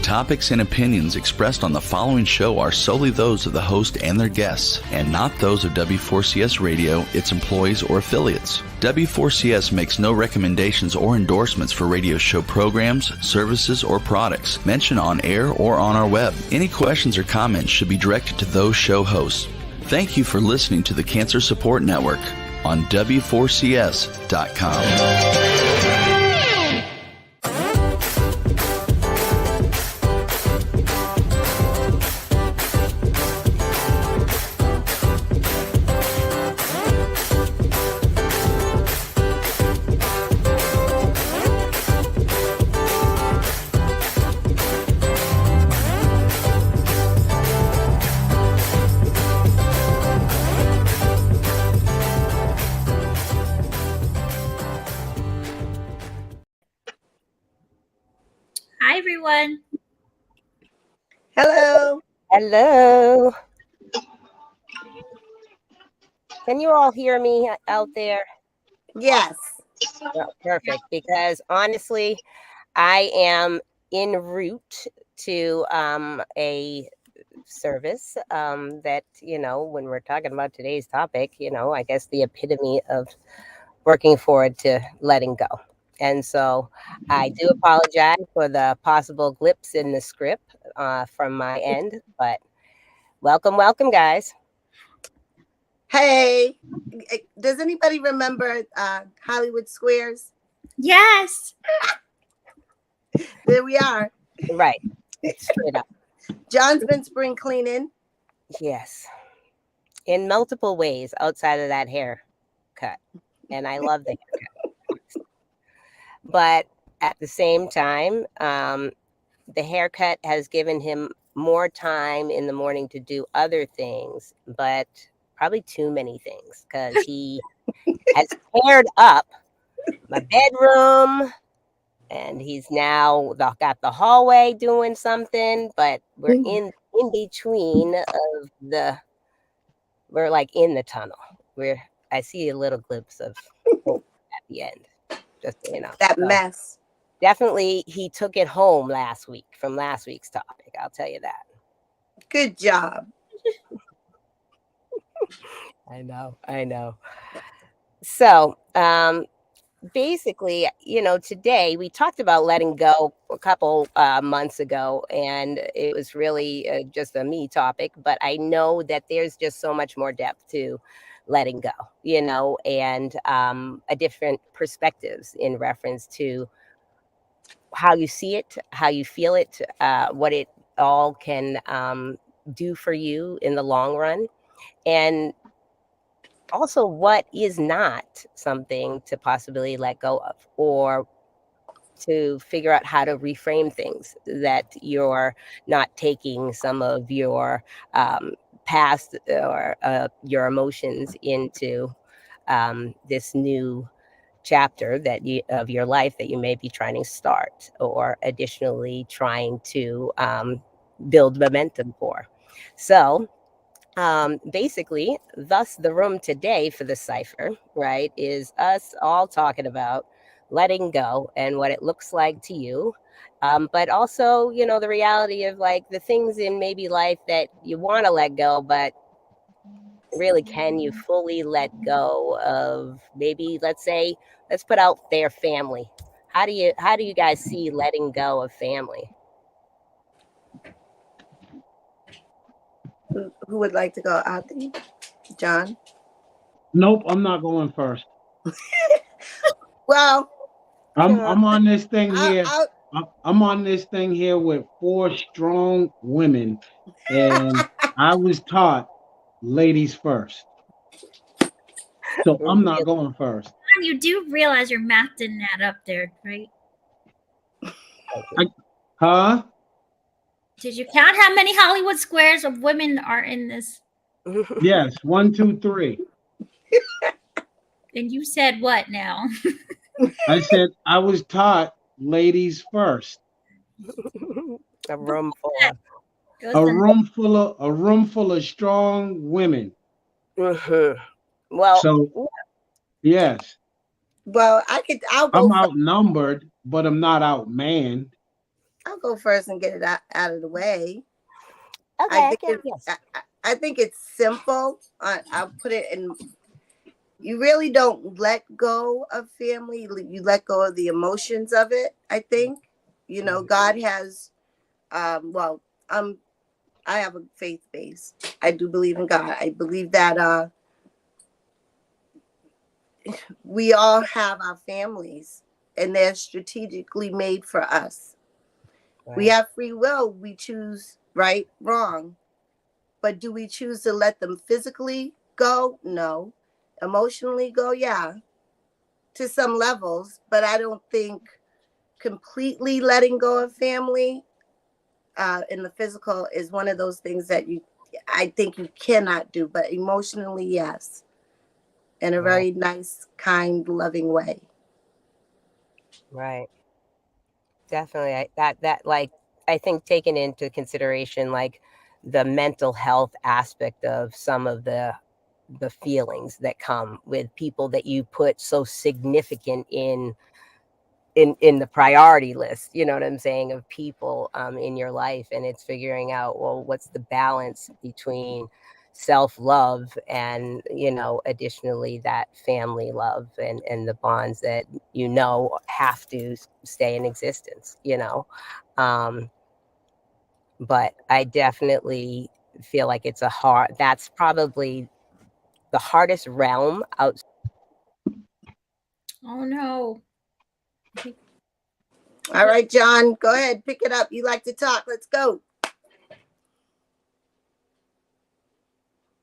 topics and opinions expressed on the following show are solely those of the host and their guests, and not those of W4CS Radio, its employees, or affiliates. W4CS makes no recommendations or endorsements for radio show programs, services, or products mentioned on air or on our web. Any questions or comments should be directed to those show hosts. Thank you for listening to the Cancer Support Network on W4CS.com. Hello. Hello. Can you all hear me out there? Yes. Oh, perfect. Because honestly, I am en route to a service that, when we're talking about today's topic, I guess the epitome of working forward to letting go. And so I do apologize for the possible glips in the script from my end, but welcome, guys. Hey, does anybody remember Hollywood Squares? Yes. There we are. Right. Straight up. John's been spring cleaning. Yes. In multiple ways outside of that haircut. And I love the haircut. But at the same time, the haircut has given him more time in the morning to do other things, but probably too many things, because he has teared up my bedroom, and he's now got the hallway doing something, but we're in between of we're like in the tunnel where I see a little glimpse of hope at the end. Just that mess. Definitely, he took it home last week from last week's topic. I'll tell you that. Good job. I know. So, basically, today we talked about letting go a couple months ago, and it was really just a me topic. But I know that there's just so much more depth to letting go, and a different perspectives in reference to how you see it, how you feel it, what it all can do for you in the long run, and also what is not something to possibly let go of, or to figure out how to reframe things that you're not taking some of your past or your emotions into this new chapter of your life that you may be trying to start, or additionally trying to build momentum for. So basically, thus the room today for the cipher, right, is us all talking about letting go and what it looks like to you. But also, the reality of like the things in maybe life that you want to let go, but really, can you fully let go of? Maybe let's put out there family. How do you guys see letting go of family? Who would like to go out there? John? Nope, I'm not going first. Well, I'm on this thing here. I'm on this thing here with 4 strong women, and I was taught ladies first. So I'm not going first. You do realize your math didn't add up there, right? Huh? Did you count how many Hollywood Squares of women are in this? Yes, 1, 2, 3. And you said what now? I said I was taught ladies first. A room full of strong women. Well, so yes. Well, I'm outnumbered, but I'm not outmanned. I'll go first and get it out of the way. Okay, I think it's simple. I'll put it in. You really don't let go of family. You let go of the emotions of it. I think, God has, I have a faith base. I do believe in God. I believe that we all have our families and they're strategically made for us. Right. We have free will. We choose right, wrong. But do we choose to let them physically go? No. Emotionally go? Yeah. To some levels. But I don't think completely letting go of family in the physical is one of those things that I think you cannot do. But emotionally, yes. In a very nice, kind, loving way. Right. Definitely. I think taking into consideration like the mental health aspect of some of the feelings that come with people that you put so significant in the priority list, you know what I'm saying, of people in your life. And it's figuring out, well, what's the balance between self-love and, additionally that family love and the bonds that, have to stay in existence, but I definitely feel like that's probably the hardest realm out. Oh no. All right, John, go ahead, pick it up. You like to talk. Let's go.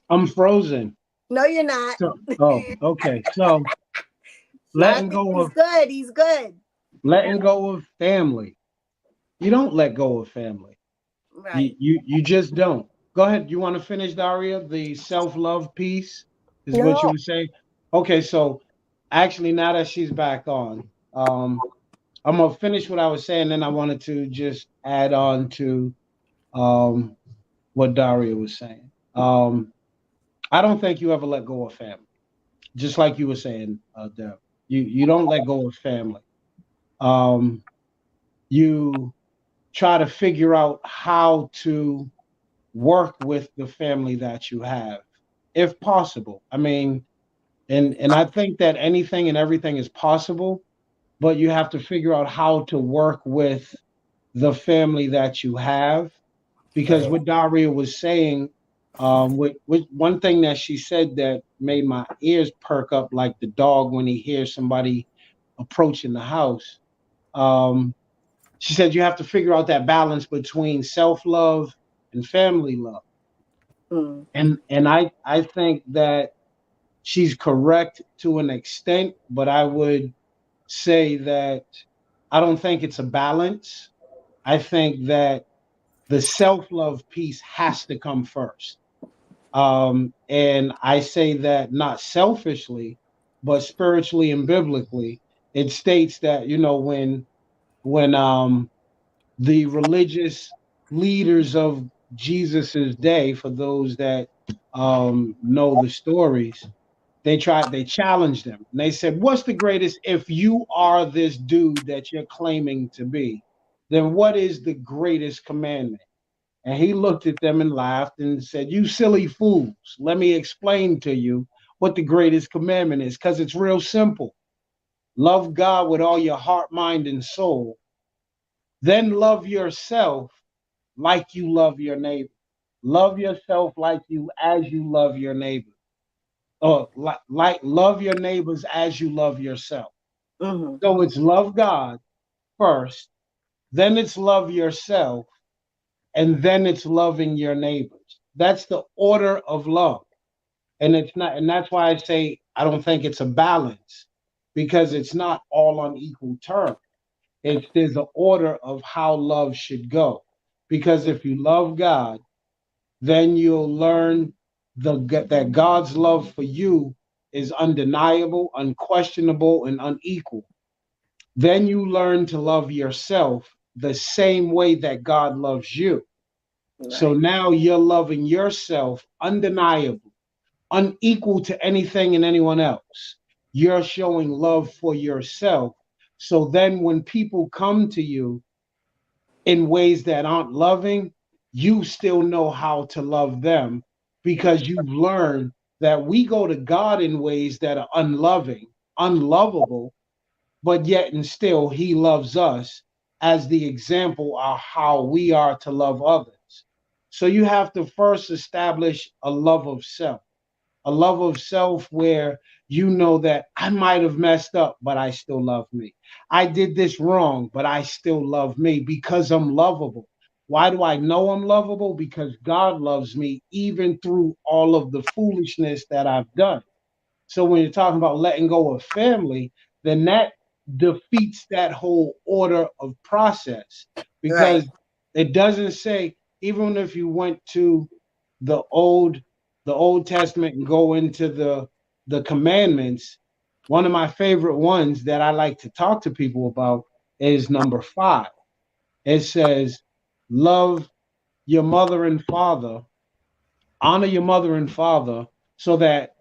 I'm frozen. No, you're not. Okay. So letting go of he's good. Letting go of family. You don't let go of family. Right. You just don't. Go ahead. You want to finish, Daria? The self-love piece is what you were saying. Okay, so actually now that she's back on, I'm gonna finish what I was saying, then I wanted to just add on to what Daria was saying. I don't think you ever let go of family. Just like you were saying, Deb. You don't let go of family. You try to figure out how to work with the family that you have, if possible. I mean, and I think that anything and everything is possible, but you have to figure out how to work with the family that you have. Because what Daria was saying, with one thing that she said that made my ears perk up like the dog when he hears somebody approaching the house. She said you have to figure out that balance between self-love and family love. And I think that she's correct to an extent, but I would say that I don't think it's a balance. I think that the self-love piece has to come first. And I say that not selfishly, but spiritually and biblically. It states that, when the religious leaders of Jesus's day, for those that know the stories, they challenged them. And they said, what's the greatest, if you are this dude that you're claiming to be, then what is the greatest commandment? And he looked at them and laughed and said, you silly fools, let me explain to you what the greatest commandment is, because it's real simple. Love God with all your heart, mind, and soul. Then love yourself like you love your neighbor. Love yourself as you love your neighbor. Or like love your neighbors as you love yourself. Mm-hmm. So it's love God first, then it's love yourself, and then it's loving your neighbors. That's the order of love. And that's why I say I don't think it's a balance, because it's not all on equal terms. There's an order of how love should go. Because if you love God, then you'll learn that God's love for you is undeniable, unquestionable, and unequal. Then you learn to love yourself the same way that God loves you. Right. So now you're loving yourself undeniable, unequal to anything and anyone else. You're showing love for yourself. So then when people come to you in ways that aren't loving, you still know how to love them because you've learned that we go to God in ways that are unloving, unlovable, but yet and still he loves us as the example of how we are to love others. So you have to first establish a love of self, a love of self where you know that I might have messed up, but I still love me. I did this wrong, but I still love me because I'm lovable. Why do I know I'm lovable? Because God loves me even through all of the foolishness that I've done. So when you're talking about letting go of family, then that defeats that whole order of process Right. because it doesn't say, even if you went to the old Testament and go into the commandments, one of my favorite ones that I like to talk to people about is number 5. It says, love your mother and father, honor your mother and father so that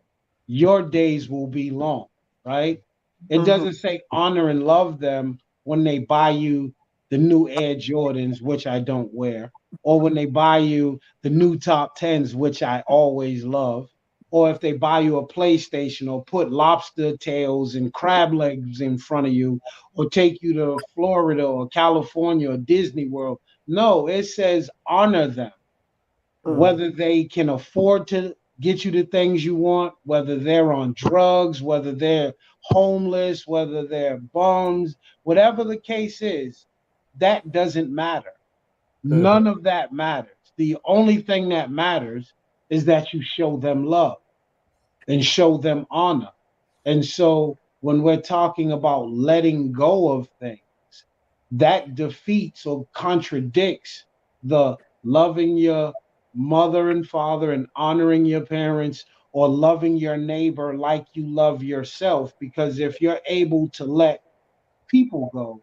your days will be long, right? It doesn't say honor and love them when they buy you the new Air Jordans, which I don't wear, or when they buy you the new Top 10s, which I always love, or if they buy you a PlayStation or put lobster tails and crab legs in front of you, or take you to Florida or California or Disney World. No, it says honor them, whether they can afford to get you the things you want, whether they're on drugs, whether they're homeless, whether they're bums, whatever the case is, that doesn't matter. None of that matters. The only thing that matters is that you show them love and show them honor. And so when we're talking about letting go of things, that defeats or contradicts the loving your mother and father and honoring your parents or loving your neighbor like you love yourself. Because if you're able to let people go,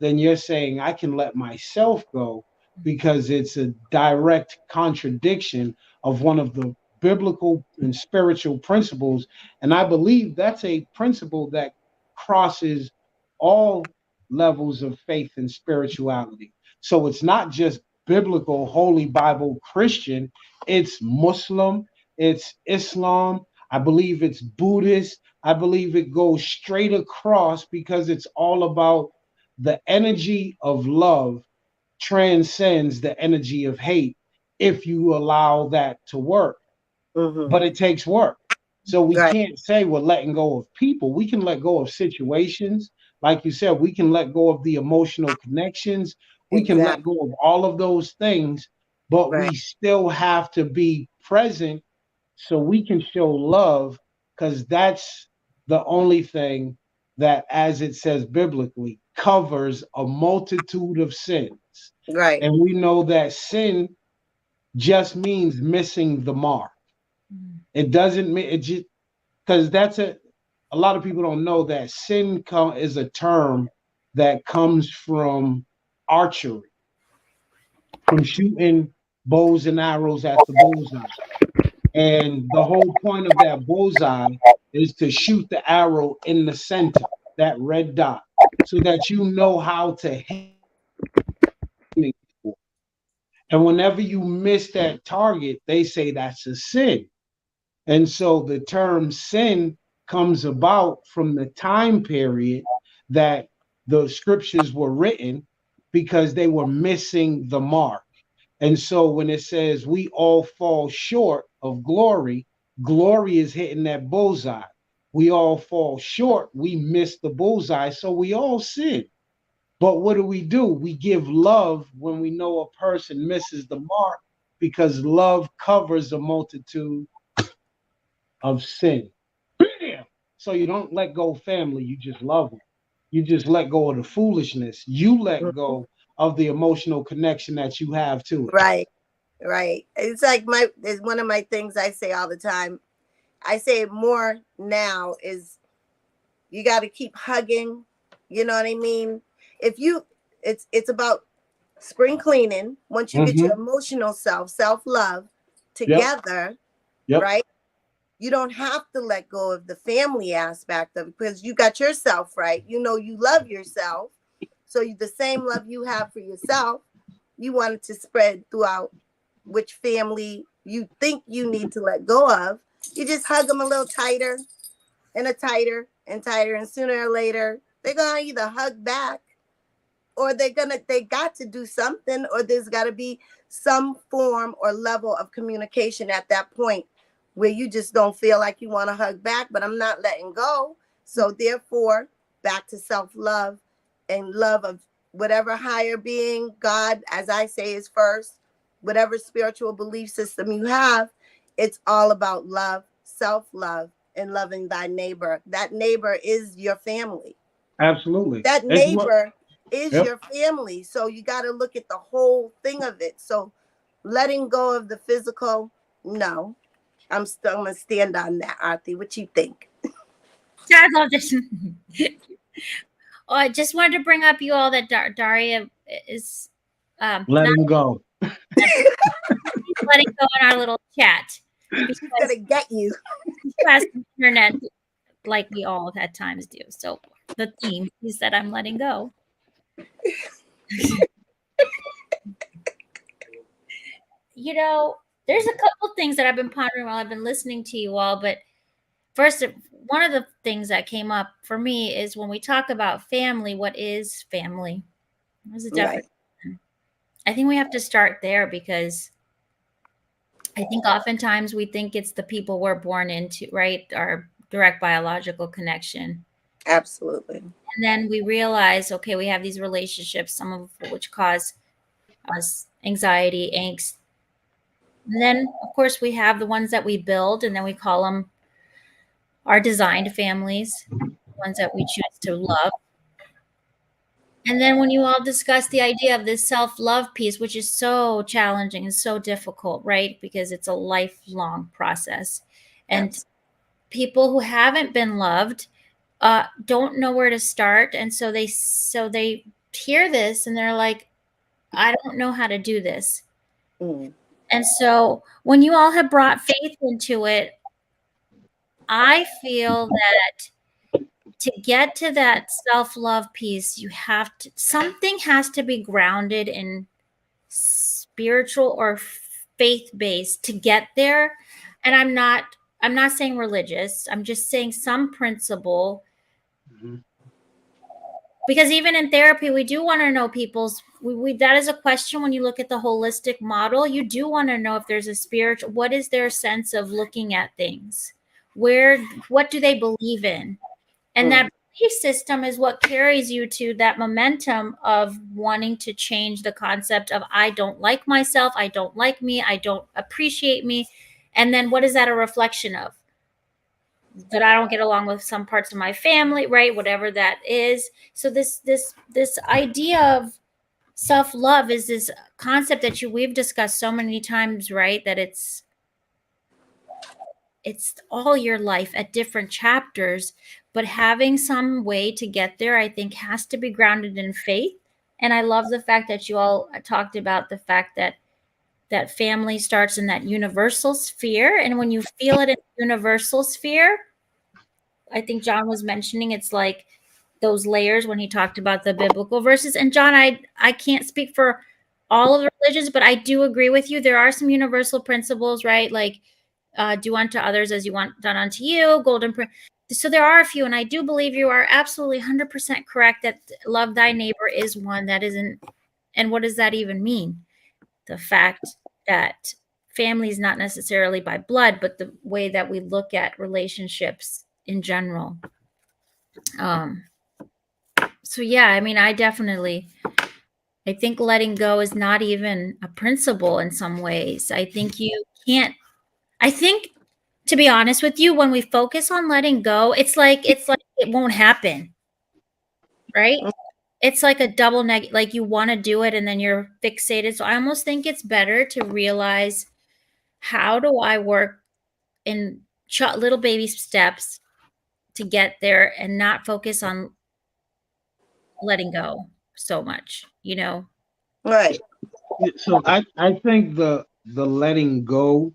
then you're saying, I can let myself go, because it's a direct contradiction of one of the biblical and spiritual principles. And I believe that's a principle that crosses all levels of faith and spirituality. So it's not just biblical, Holy Bible Christian, it's Muslim, it's Islam, I believe it's Buddhist. I believe it goes straight across because it's all about the energy of love transcends the energy of hate if you allow that to work. But it takes work. So we can't say we're letting go of people. We can let go of situations. Like you said, we can let go of the emotional connections. We can let go of all of those things, but we still have to be present so we can show love, because that's the only thing that, as it says biblically, covers a multitude of sins. Right. And we know that sin just means missing the mark. It doesn't mean it just, because that's a lot of people don't know that sin is a term that comes from archery, from shooting bows and arrows at the bullseye. And the whole point of that bullseye is to shoot the arrow in the center, that red dot, so that you know how to hit. And whenever you miss that target, they say that's a sin. And so the term sin comes about from the time period that the scriptures were written, because they were missing the mark. And so when it says we all fall short of glory, glory is hitting that bullseye. We all fall short. We miss the bullseye. So we all sin. But what do? We give love when we know a person misses the mark, because love covers a multitude of sin. So you don't let go of family. You just love them. You just let go of the foolishness. You let go of the emotional connection that you have to it. Right. Right. It's like it's one of my things I say all the time. I say it more now is you got to keep hugging. You know what I mean? It's about spring cleaning. Once you get your emotional self-love together, right? You don't have to let go of the family aspect of it, because you got yourself right. You know, you love yourself. So the same love you have for yourself, you want it to spread throughout which family you think you need to let go of. You just hug them a little tighter and tighter, and sooner or later they're gonna either hug back, or they got to do something, or there's got to be some form or level of communication at that point where you just don't feel like you want to hug back, but I'm not letting go. So therefore, back to self-love and love of whatever higher being, God, as I say, is first. Whatever spiritual belief system you have, it's all about love, self-love, and loving thy neighbor. That neighbor is your family. Absolutely. That neighbor is your family. So you got to look at the whole thing of it. So letting go of the physical, no. I'm going to stand on that, Aarti. What you think? I love this. Oh, I just wanted to bring up you all that Daria is letting go. Letting go in our little chat. She's going to get you. She has the internet like we all at times do. So the theme is that I'm letting go. You know, there's a couple things that I've been pondering while I've been listening to you all. But first, one of the things that came up for me is when we talk about family, what is family? What's the definition? Right. I think we have to start there, because I think oftentimes we think it's the people we're born into, right? Our direct biological connection. Absolutely. And then we realize, okay, we have these relationships, some of which cause us anxiety, angst. And then, of course, we have the ones that we build, and then we call them our designed families, ones that we choose to love. And then when you all discuss the idea of this self-love piece, which is so challenging and so difficult, right? Because it's a lifelong process. And people who haven't been loved don't know where to start. And so they hear this and they're like, I don't know how to do this. Mm. And so when you all have brought faith into it, I feel that to get to that self-love piece, you have to, something has to be grounded in spiritual or faith-based to get there. And I'm not saying religious. I'm just saying some principle. Mm-hmm. Because even in therapy, we do want to know people's, that is a question when you look at the holistic model. You do want to know if there's a spiritual, what is their sense of looking at things? What do they believe in? And that belief system is what carries you to that momentum of wanting to change the concept of, I don't like myself, I don't like me, I don't appreciate me. And then what is that a reflection of? That I don't get along with some parts of my family, right? Whatever that is. So this idea of self-love is this concept that we've discussed so many times, right? That it's all your life at different chapters, but having some way to get there, I think, has to be grounded in faith. And I love the fact that you all talked about the fact that family starts in that universal sphere. And when you feel it in the universal sphere, I think John was mentioning it's like those layers when he talked about the biblical verses. And John, I can't speak for all of the religions, but I do agree with you. There are some universal principles, right? Like do unto others as you want done unto you, golden principle. So there are a few, and I do believe you are absolutely 100% correct that love thy neighbor is one that isn't. And what does that even mean? The fact that family is not necessarily by blood, but the way that we look at relationships in general. So yeah, I mean, I think letting go is not even a principle in some ways. I think to be honest with you, when we focus on letting go, it's like it won't happen. Right? It's like a double negative, like you want to do it and then you're fixated. So I almost think it's better to realize, how do I work in little baby steps to get there and not focus on letting go so much, Right. So I think the letting go,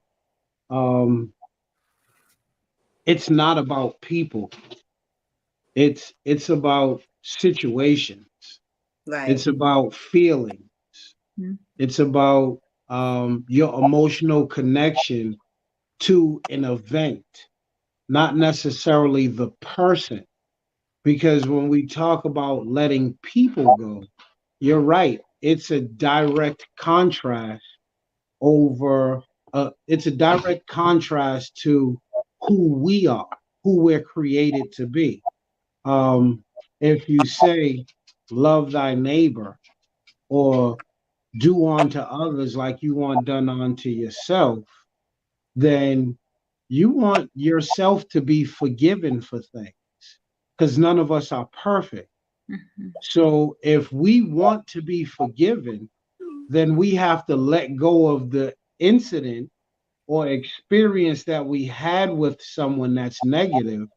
it's not about people. It's about situations. Right. It's about feelings. It's about your emotional connection to an event, not necessarily the person. Because when we talk about letting people go, you're right. It's a direct contrast it's a direct contrast to who we are, who we're created to be. If you say, love thy neighbor, or do unto others like you want done unto yourself, then you want yourself to be forgiven for things, because none of us are perfect. So if we want to be forgiven, then we have to let go of the incident or experience that we had with someone that's negative.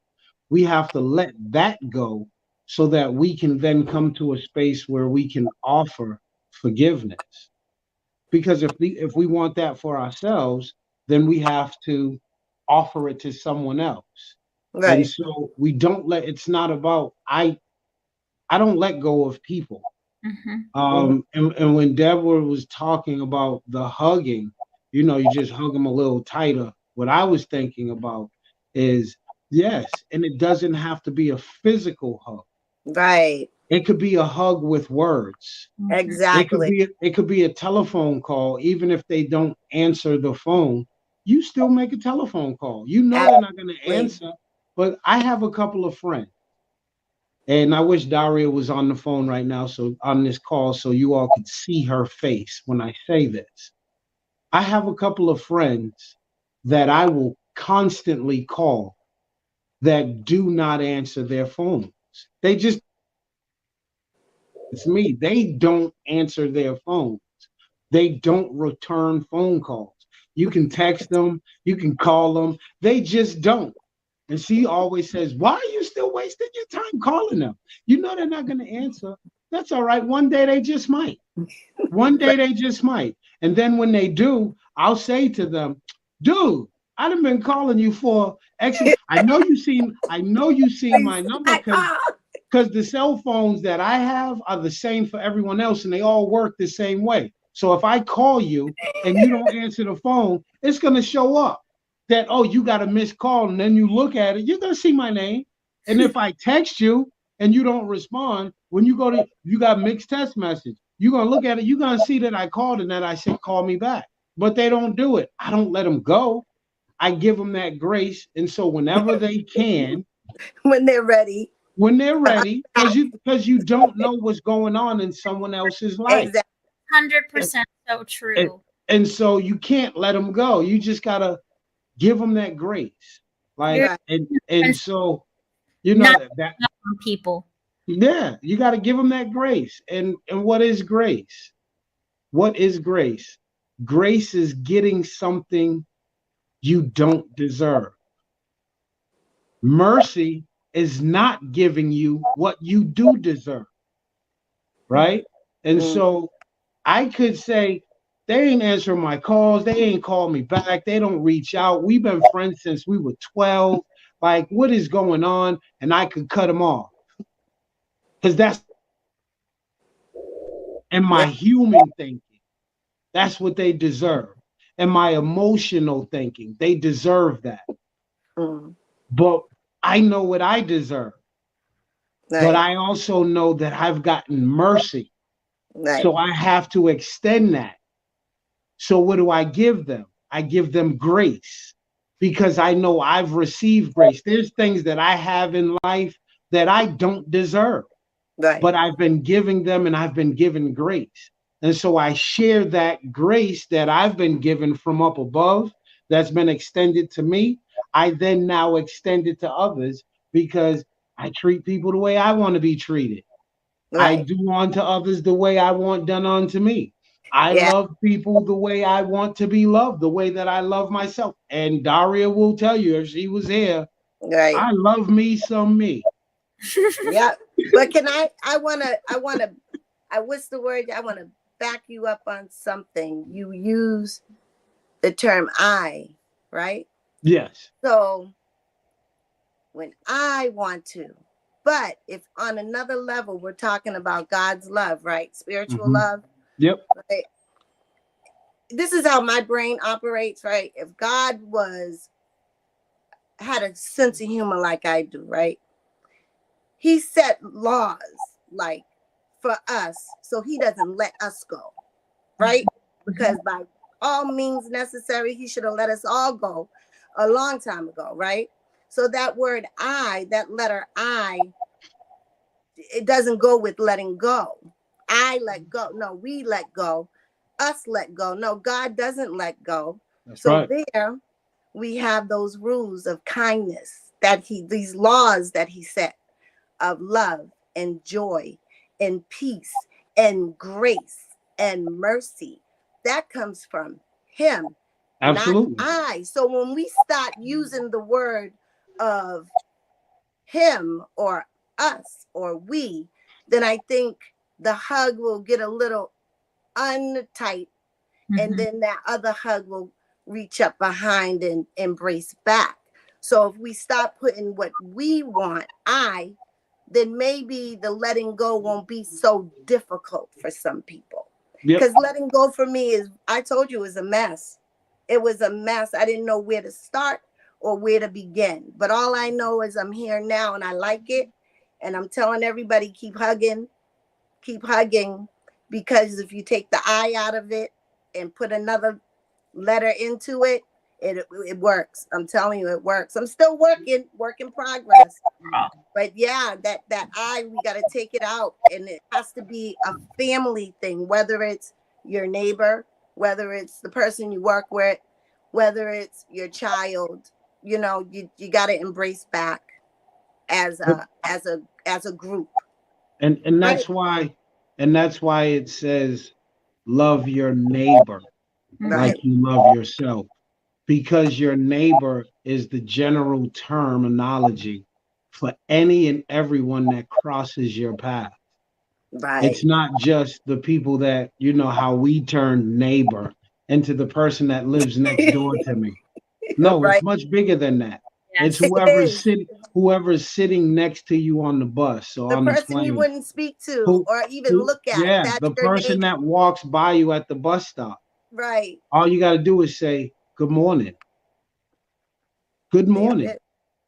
We have to let that go so that we can then come to a space where we can offer forgiveness. Because if we want that for ourselves, then we have to offer it to someone else. Right. And so we don't it's not about, I don't let go of people. And when Deborah was talking about the hugging, you just hug them a little tighter. What I was thinking about is, yes, and it doesn't have to be a physical hug. Right. It could be a hug with words. Exactly. It could be a telephone call. Even if they don't answer the phone, you still make a telephone call. They're not going to answer. But I have a couple of friends, and I wish Daria was on the phone right now, so on this call, so you all could see her face when I say this. I have a couple of friends that I will constantly call that do not answer their phones. It's me. They don't answer their phones. They don't return phone calls. You can text them, you can call them. They just don't. And she always says, why are you still wasting your time calling them? They're not going to answer. That's all right. One day they just might. One day they just might. And then when they do, I'll say to them, dude, I done been calling you for I know you seen my number, because the cell phones that I have are the same for everyone else, and they all work the same way. So if I call you and you don't answer the phone, it's going to show up that, oh, you got a missed call. And then you look at it, you're going to see my name. And if I text you and you don't respond, when you got mixed text message, you're going to look at it, you're going to see that I called and that I said, call me back. But they don't do it. I don't let them go. I give them that grace. And so whenever they can, when they're ready, because you don't know what's going on in someone else's life. Exactly. 100% so true. And so you can't let them go. You just got to give them that grace. And so, that people. Yeah, you got to give them that grace. And what is grace? What is grace? Grace is getting something you don't deserve. Mercy is not giving you what you do deserve. Right? And so I could say, they ain't answering my calls. They ain't called me back. They don't reach out. We've been friends since we were 12. Like, what is going on? And I could cut them off. Because that's and my human thinking. That's what they deserve. And my emotional thinking. They deserve that. But I know what I deserve. Right. But I also know that I've gotten mercy. Right. So I have to extend that. So what do I give them? I give them grace, because I know I've received grace. There's things that I have in life that I don't deserve, right, but I've been giving them, and I've been given grace. And so I share that grace that I've been given from up above, that's been extended to me. I then now extend it to others, because I treat people the way I want to be treated. Right. I do unto others the way I want done unto me. I love people the way I want to be loved, the way that I love myself. And Daria will tell you, if she was here, right, I love me some me. Yeah. But I want to what's the word? I want to back you up on something. You use the term I, right? Yes. So when I want to, but if on another level, we're talking about God's love, right? Spiritual love. Yep. Right? This is how my brain operates, right? If God had a sense of humor like I do, right? He set laws like for us, so he doesn't let us go, right? Because by all means necessary, he should have let us all go a long time ago, right? So that word I, that letter I, it doesn't go with letting go. I let go. No, we let go. Us let go. No, God doesn't let go. That's so right. There we have those rules of kindness that these laws that he set of love and joy and peace and grace and mercy. That comes from him, Absolutely. not I. So when we start using the word of him or us or we, then I think the hug will get a little untight, and then that other hug will reach up behind and embrace back. So if we stop putting what we want, then maybe the letting go won't be so difficult for some people. Because letting go for me I told you, is a mess. It was a mess. I didn't know where to start or where to begin. But all I know is I'm here now and I like it. And I'm telling everybody, keep hugging, because if you take the I out of it and put another letter into it, it works. I'm telling you, it works. I'm still work in progress. But yeah, that we got to take it out, and it has to be a family thing, whether it's your neighbor, whether it's the person you work with, whether it's your child. You know, you got to embrace back as a group. And that's why it says love your neighbor like you love yourself, because your neighbor is the general terminology for any and everyone that crosses your path. Right. It's not just the people that, you know, how we turn neighbor into the person that lives next door to me. No, it's much bigger than that. Yes. It's whoever's sitting next to you on the bus or on the person plane. You wouldn't speak to or even look at. Yeah, that's the person that walks by you at the bus stop. Right. All you got to do is say, good morning. Good morning.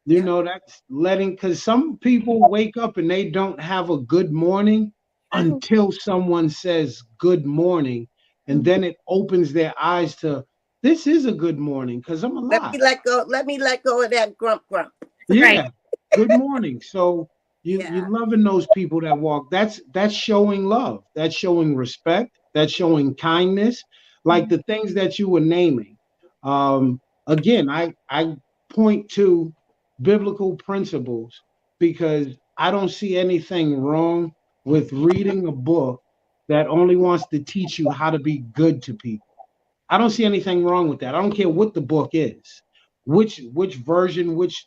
You know, that's letting, because some people wake up and they don't have a good morning until someone says good morning. And then it opens their eyes to, this is a good morning because I'm alive. Let me let go of that grump. Yeah. Good morning. So you're loving those people that walk. That's showing love. That's showing respect. That's showing kindness. Like the things that you were naming. Again, I point to biblical principles because I don't see anything wrong with reading a book that only wants to teach you how to be good to people. I don't see anything wrong with that. I don't care what the book is, which version, which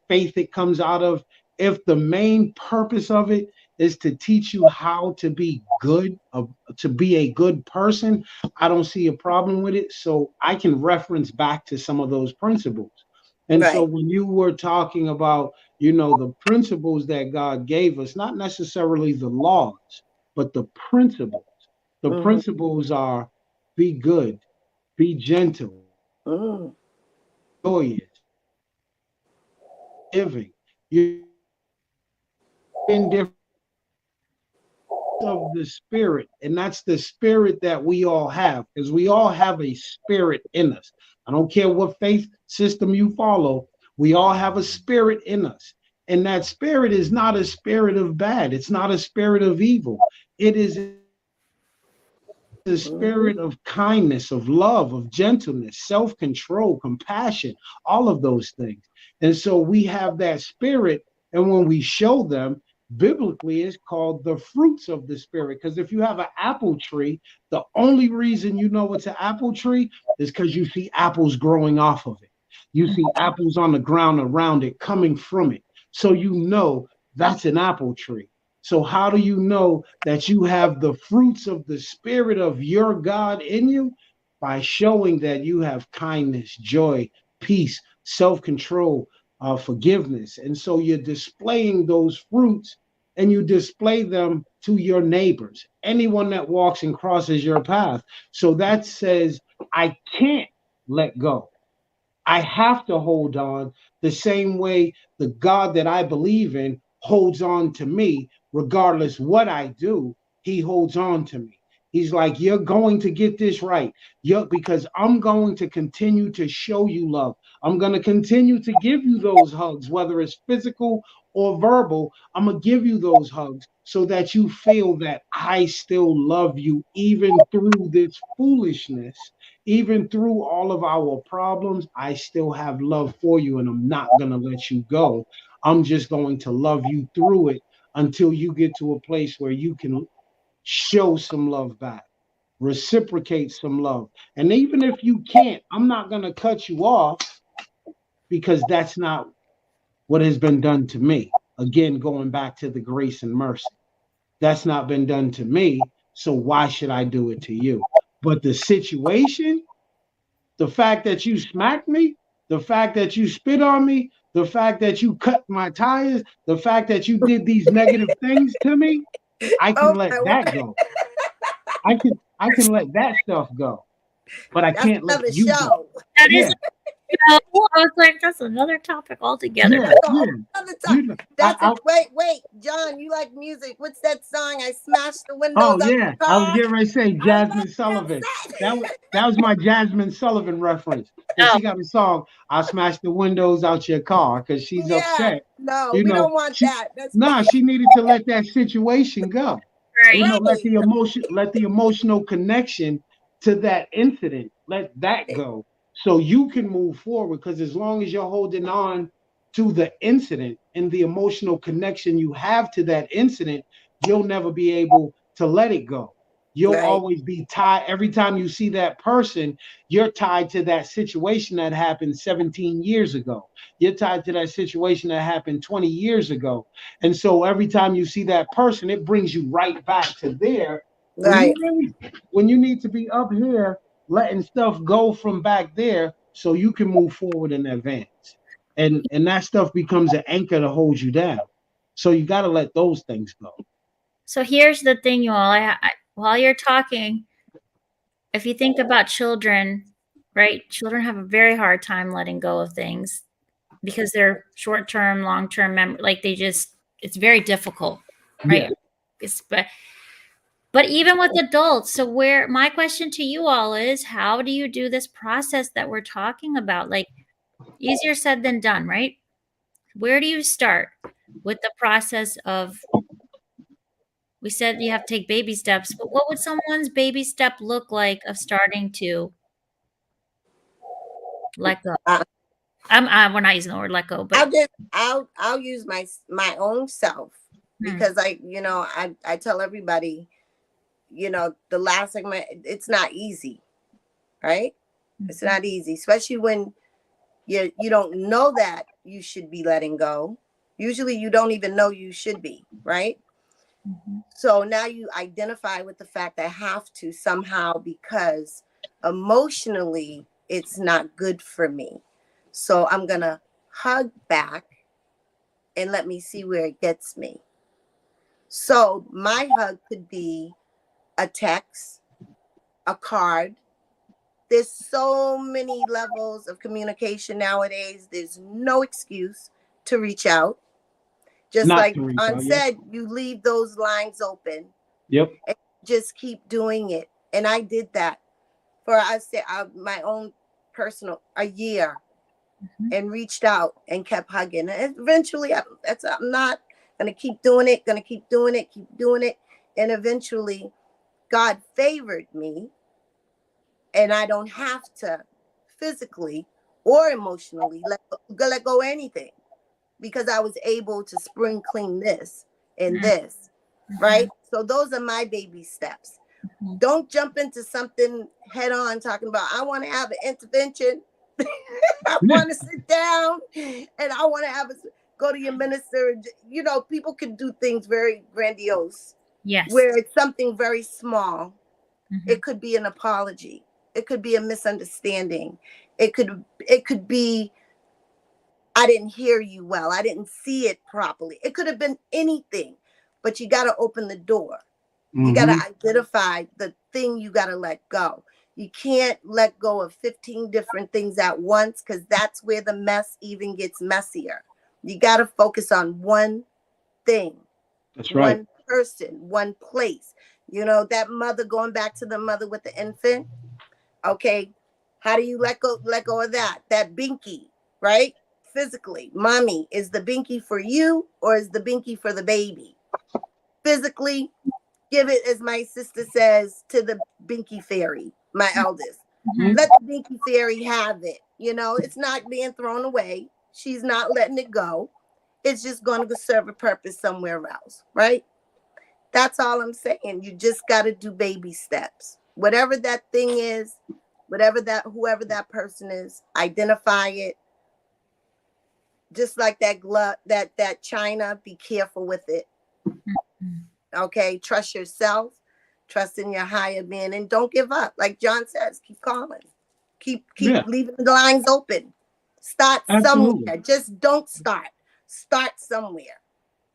faith it comes out of. If the main purpose of it is to teach you how to be good, to be a good person, I don't see a problem with it. So I can reference back to some of those principles. And so when you were talking about, you know, the principles that God gave us, not necessarily the laws, but the principles. The principles are be good, be gentle, joyous, giving. You're in different of the spirit, and that's the spirit that we all have, because we all have a spirit in us. I don't care what faith system you follow, we all have a spirit in us. And that spirit is not a spirit of bad, it's not a spirit of evil. It is the spirit of kindness, of love, of gentleness, self-control, compassion, all of those things. And so we have that spirit, and when we show them, biblically it's called the fruits of the spirit. Because if you have an apple tree, the only reason you know it's an apple tree is because you see apples growing off of it. You see apples on the ground around it, coming from it. So you know that's an apple tree. So how do you know that you have the fruits of the spirit of your God in you? By showing that you have kindness, joy, peace, self-control, forgiveness. And so you're displaying those fruits and you display them to your neighbors, anyone that walks and crosses your path. So that says, I can't let go. I have to hold on the same way the God that I believe in holds on to me, regardless what I do, he holds on to me. He's like, you're going to get this right. Because I'm going to continue to show you love. I'm going to continue to give you those hugs, whether it's physical or verbal. I'm going to give you those hugs so that you feel that I still love you, even through this foolishness, even through all of our problems. I still have love for you, and I'm not going to let you go. I'm just going to love you through it until you get to a place where you can show some love back, reciprocate some love. And even if you can't, I'm not going to cut you off, because that's not what has been done to me. Again, going back to the grace and mercy, that's not been done to me. So why should I do it to you? But the situation, the fact that you smacked me, the fact that you spit on me, the fact that you cut my tires, the fact that you did these negative things to me, I can let that go. I can let that stuff go, but I can't let you go. That is, I was like, that's another topic altogether. Yeah. Wait, John, you like music? What's that song? I smashed the windows. Oh yeah, I was getting ready to say Jasmine Sullivan. That was my Jasmine Sullivan reference. And she got a song, I smashed the windows out your car, because she's upset. No, we don't want that. She needed to let that situation go. Right. Let the emotional connection to that incident, let that go, so you can move forward. Because as long as you're holding on to the incident and the emotional connection you have to that incident, you'll never be able to let it go. You'll always be tied. Every time you see that person, you're tied to that situation that happened 17 years ago. You're tied to that situation that happened 20 years ago. And so every time you see that person, it brings you right back to there. Right. When you need to be up here, letting stuff go from back there so you can move forward and advance. And that stuff becomes an anchor to hold you down. So you got to let those things go. So here's the thing, you all. While you're talking, if you think about children, right? Children have a very hard time letting go of things because they're short-term, long-term memory. Like it's very difficult, right? Yeah. But even with adults, so my question to you all is, how do you do this process that we're talking about? Like, easier said than done, right? Where do you start with the process of, we said you have to take baby steps, but what would someone's baby step look like of starting to let go? We're not using the word let go, but I'll use my own self, because I tell everybody, the last segment, it's not easy, right? Mm-hmm. It's not easy, especially when you don't know that you should be letting go. Usually you don't even know you should be, right? Mm-hmm. So now you identify with the fact that I have to somehow, because emotionally it's not good for me. So I'm going to hug back and let me see where it gets me. So my hug could be a text, a card. There's so many levels of communication nowadays. There's no excuse to reach out. Just like John said, you leave those lines open. Yep. And just keep doing it. And I did that for, my own personal, a year, and reached out and kept hugging. And eventually, I'm not going to keep doing it, keep doing it. And eventually, God favored me, and I don't have to physically or emotionally let go of anything, because I was able to spring clean this and this, right? So those are my baby steps. Don't jump into something head on talking about, I want to have an intervention. I want to sit down and I want to go to your minister. People can do things very grandiose. Yes. Where it's something very small. Mm-hmm. It could be an apology. It could be a misunderstanding. It could be, I didn't hear you well. I didn't see it properly. It could have been anything. but you got to open the door. You got to identify the thing you got to let go. You can't let go of 15 different things at once, because that's where the mess even gets messier. You got to focus on one thing. That's right. One person, one place. You know, that mother, going back to the mother with the infant. Okay. How do you let go of that? That binky, right? Physically, mommy, is the binky for you or is the binky for the baby? Physically, give it, as my sister says, to the binky fairy, my eldest. Let the binky fairy have it. You know, it's not being thrown away. She's not letting it go. It's just going to serve a purpose somewhere else, right? That's all I'm saying. You just got to do baby steps. Whatever that thing is, whoever that person is, identify it. Just like that glove, that china, be careful with it. Okay, trust yourself, trust in your higher being, and don't give up. Like John says, keep calling, keep leaving the lines open. Start somewhere. Just don't start. Start somewhere.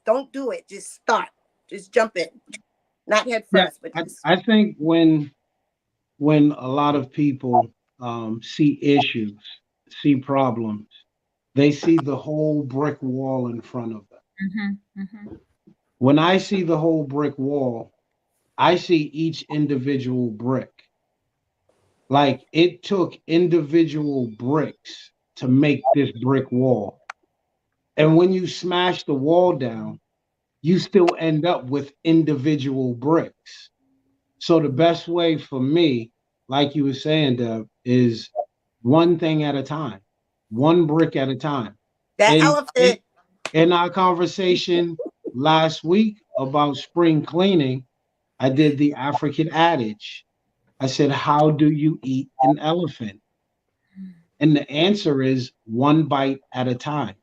Don't do it. Just start. Just jump in. Not head first, but just. I think when a lot of people see issues, see problems, they see the whole brick wall in front of them. When I see the whole brick wall, I see each individual brick. Like, it took individual bricks to make this brick wall. And when you smash the wall down, you still end up with individual bricks. So the best way for me, like you were saying, Deb, is one thing at a time, one brick at a time. Elephant. In our conversation last week about spring cleaning, I did the African adage. I said, how do you eat an elephant? And the answer is one bite at a time.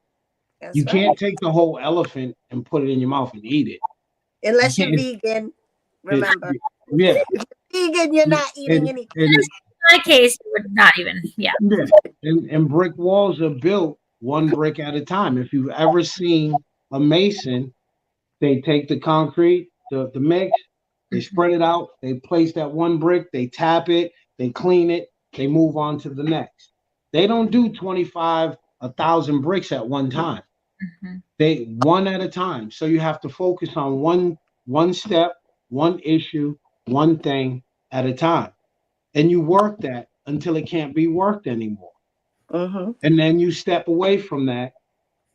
You can't take the whole elephant and put it in your mouth and eat it. Unless you're vegan, remember. Yeah. If you're vegan, you're not eating anything. In my case, it would not even, And brick walls are built one brick at a time. If you've ever seen a mason, they take the concrete, the mix, they spread it out, they place that one brick, they tap it, they clean it, they move on to the next. They don't do 1,000 bricks at one time. They one at a time. So you have to focus on one step, one issue, one thing at a time. And you work that until it can't be worked anymore. And then you step away from that.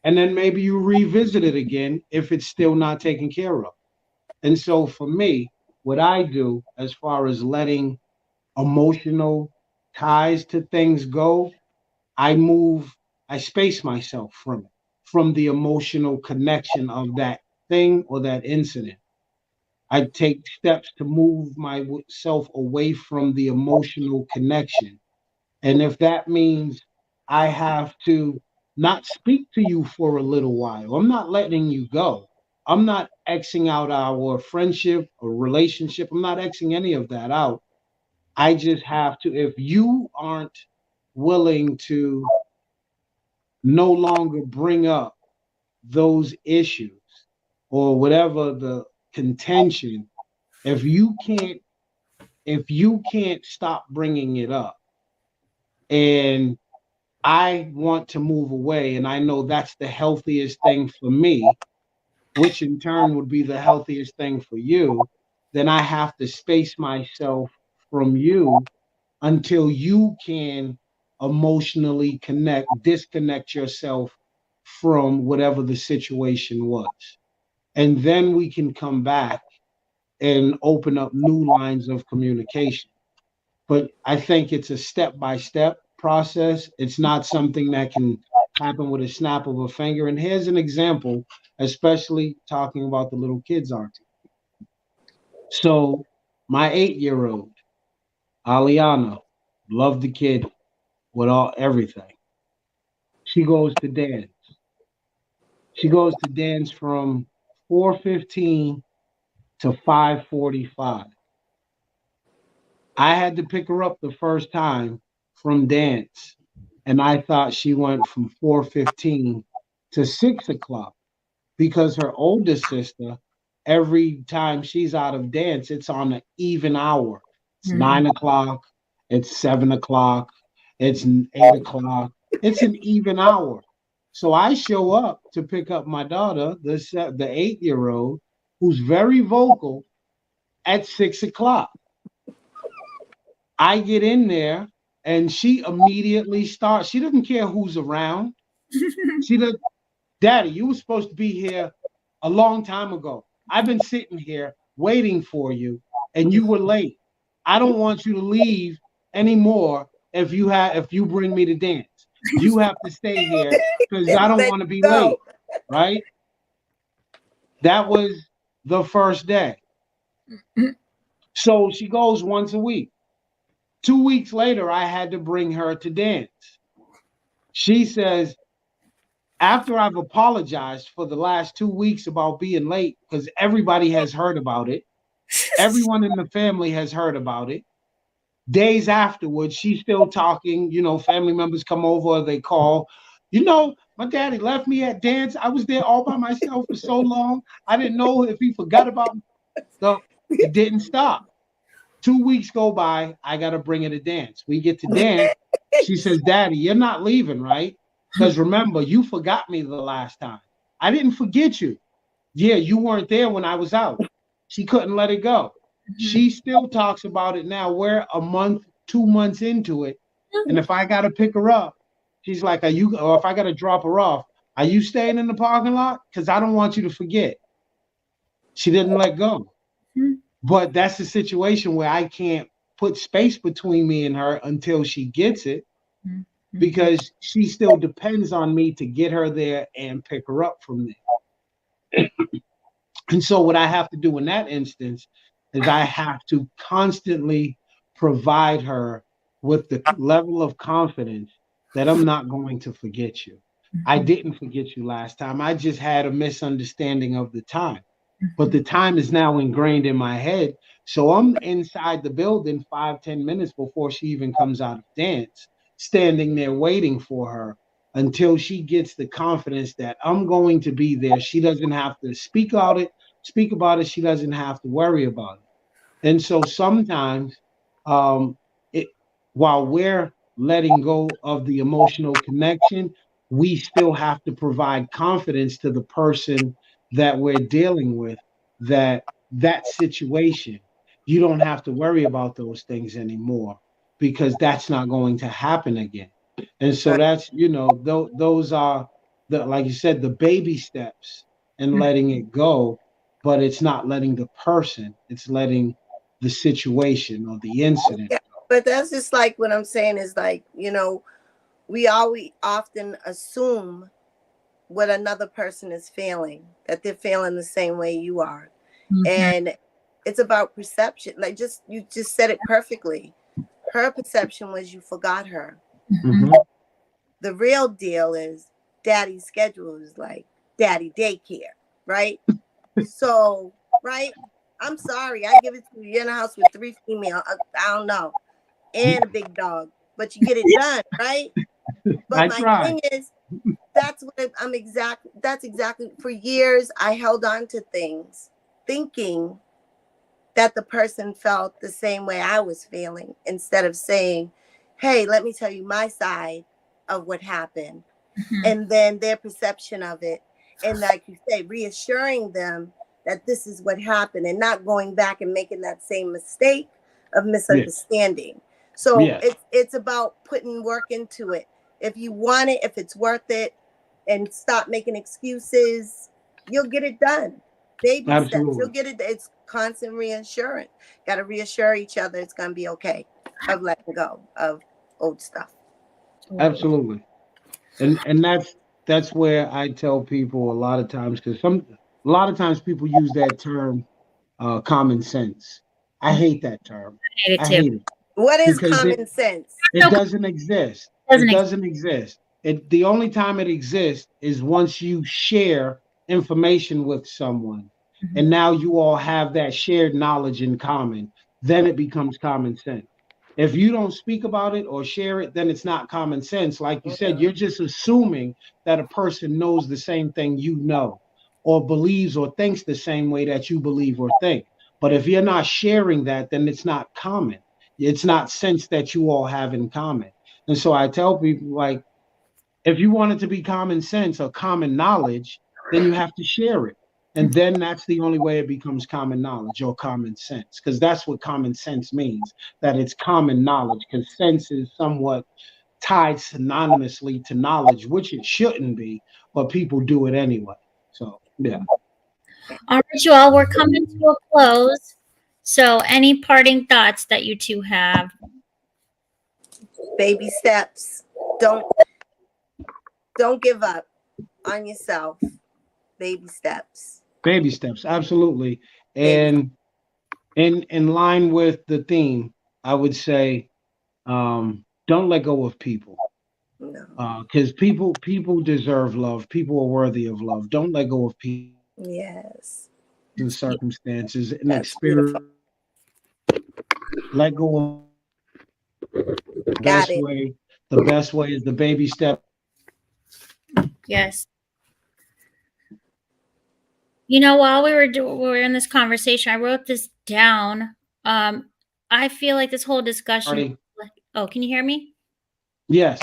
And then maybe you revisit it again if it's still not taken care of. And so for me, what I do as far as letting emotional ties to things go, I space myself from the emotional connection of that thing or that incident. I take steps to move myself away from the emotional connection. And if that means I have to not speak to you for a little while, I'm not letting you go. I'm not Xing out our friendship or relationship. I'm not Xing any of that out. I just have to, if you aren't willing to no longer bring up those issues or whatever the contention, if you can't stop bringing it up, and I want to move away, and I know that's the healthiest thing for me, which in turn would be the healthiest thing for you, then I have to space myself from you until you can emotionally disconnect yourself from whatever the situation was. And then we can come back and open up new lines of communication. But I think it's a step-by-step process. It's not something that can happen with a snap of a finger. And here's an example, especially talking about the little kids, auntie. So my 8-year-old, Aliana, loved the kid with everything. She goes to dance. She goes to dance from 4:15 to 5:45. I had to pick her up the first time from dance, and I thought she went from 4:15 to 6 o'clock because her older sister every time she's out of dance, it's on an even hour. It's 9 o'clock, it's 7 o'clock, it's 8 o'clock. It's an even hour. So I show up to pick up my daughter, the 8-year-old, who's very vocal, at 6 o'clock. I get in there and she immediately starts. She doesn't care who's around. She does. Daddy, you were supposed to be here a long time ago. I've been sitting here waiting for you, and you were late. I don't want you to leave anymore if you bring me to dance. You have to stay here because I don't want to be late, right? That was the first day. So she goes once a week. 2 weeks later, I had to bring her to dance. She says, after I've apologized for the last 2 weeks about being late, because everybody has heard about it, everyone in the family has heard about it. Days afterwards, she's still talking. You know, family members come over, they call. You know, my daddy left me at dance. I was there all by myself for so long. I didn't know if he forgot about me. So it didn't stop. 2 weeks go by. I got to bring her to dance. We get to dance. She says, Daddy, you're not leaving, right? Because remember, you forgot me the last time. I didn't forget you. Yeah, you weren't there when I was out. She couldn't let it go. She still talks about it now. We're a month, 2 months into it. And if I got to pick her up, she's like, or if I got to drop her off, are you staying in the parking lot? Because I don't want you to forget. She didn't let go. But that's the situation where I can't put space between me and her until she gets it, because she still depends on me to get her there and pick her up from there. And so what I have to do in that instance is I have to constantly provide her with the level of confidence that I'm not going to forget you. I didn't forget you last time. I just had a misunderstanding of the time. But the time is now ingrained in my head. So I'm inside the building 5-10 minutes before she even comes out of dance, standing there waiting for her until she gets the confidence that I'm going to be there. She doesn't have to speak about it. She doesn't have to worry about it. And so sometimes while we're letting go of the emotional connection, we still have to provide confidence to the person that we're dealing with, that situation, you don't have to worry about those things anymore, because that's not going to happen again. And so that's, those are like you said, the baby steps and letting it go, but it's not letting the person, it's letting the situation or the incident. Yeah, but that's just like what I'm saying is like, we often assume what another person is feeling, that they're feeling the same way you are. And it's about perception. Like you just said it perfectly. Her perception was you forgot her. The real deal is daddy's schedule is like daddy daycare, right? So, right? I'm sorry, I give it to you. You're in a house with 3 female, I don't know, and a big dog, but you get it done, right? But my thing is, that's exactly for years I held on to things thinking that the person felt the same way I was feeling, instead of saying, hey, let me tell you my side of what happened, and then their perception of it, and like you say, reassuring them that this is what happened, and not going back and making that same mistake of misunderstanding. So it's about putting work into it. If you want it, if it's worth it, and stop making excuses, you'll get it done. Baby steps, you'll get it. It's constant reassurance. Got to reassure each other it's going to be okay, of letting go of old stuff. Absolutely. And that's where I tell people a lot of times, because a lot of times people use that term, common sense. I hate that term. I hate it. What is common sense? It doesn't exist. It doesn't exist. The only time it exists is once you share information with someone, and now you all have that shared knowledge in common, then it becomes common sense. If you don't speak about it or share it, then it's not common sense. Like you said, you're just assuming that a person knows the same thing you know. or believes or thinks the same way that you believe or think. But if you're not sharing that, then it's not common. It's not sense that you all have in common. And so I tell people, like, if you want it to be common sense or common knowledge, then you have to share it. And then that's the only way it becomes common knowledge or common sense, because that's what common sense means, that it's common knowledge, because sense is somewhat tied synonymously to knowledge, which it shouldn't be, but people do it anyway. So, yeah. All right, you all, we're coming to a close. So any parting thoughts that you two have? Baby steps. Don't give up on yourself. Baby steps. Baby steps, absolutely. And in line with the theme, I would say, don't let go of people. No. Because people deserve love. People are worthy of love. Don't let go of people. Yes. In circumstances and That's experience. beautiful. Let go of Got it. way. The best way is the baby step. Yes. You know, while we were in this conversation, I wrote this down. I feel like this whole discussion. Oh, can you hear me? Yes.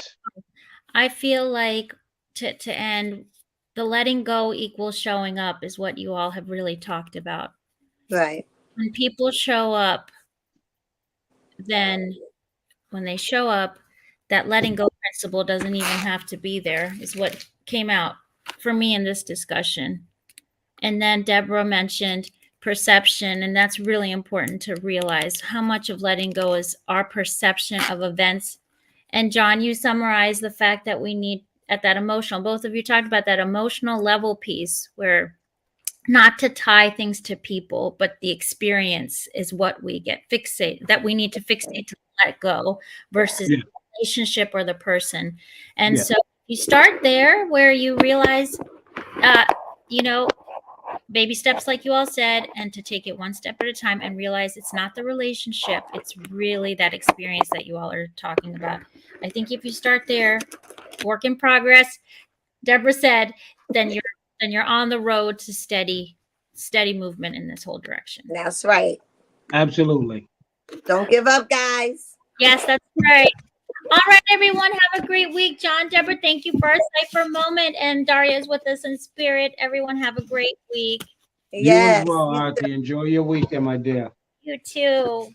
I feel like to end, the letting go equals showing up is what you all have really talked about. Right. When people show up, then when they show up, that letting go principle doesn't even have to be there, is what came out for me in this discussion. And then Deborah mentioned perception, and that's really important to realize how much of letting go is our perception of events. And John, you summarized the fact that we need at that emotional, both of you talked about that emotional level piece where not to tie things to people, but the experience is what we get fixated, that we need to fixate to let go versus the relationship or the person. And so you start there where you realize, baby steps, like you all said, and to take it one step at a time and realize it's not the relationship. It's really that experience that you all are talking about. I think if you start there, work in progress, Deborah said, then you're on the road to steady movement in this whole direction. That's right. Absolutely. Don't give up, guys. Yes, that's right. All right, everyone, have a great week. John, Deborah, thank you for our Cypher moment, and Daria is with us in spirit. Everyone have a great week. Yes. You as well, Auntie. Enjoy your weekend, my dear. You too.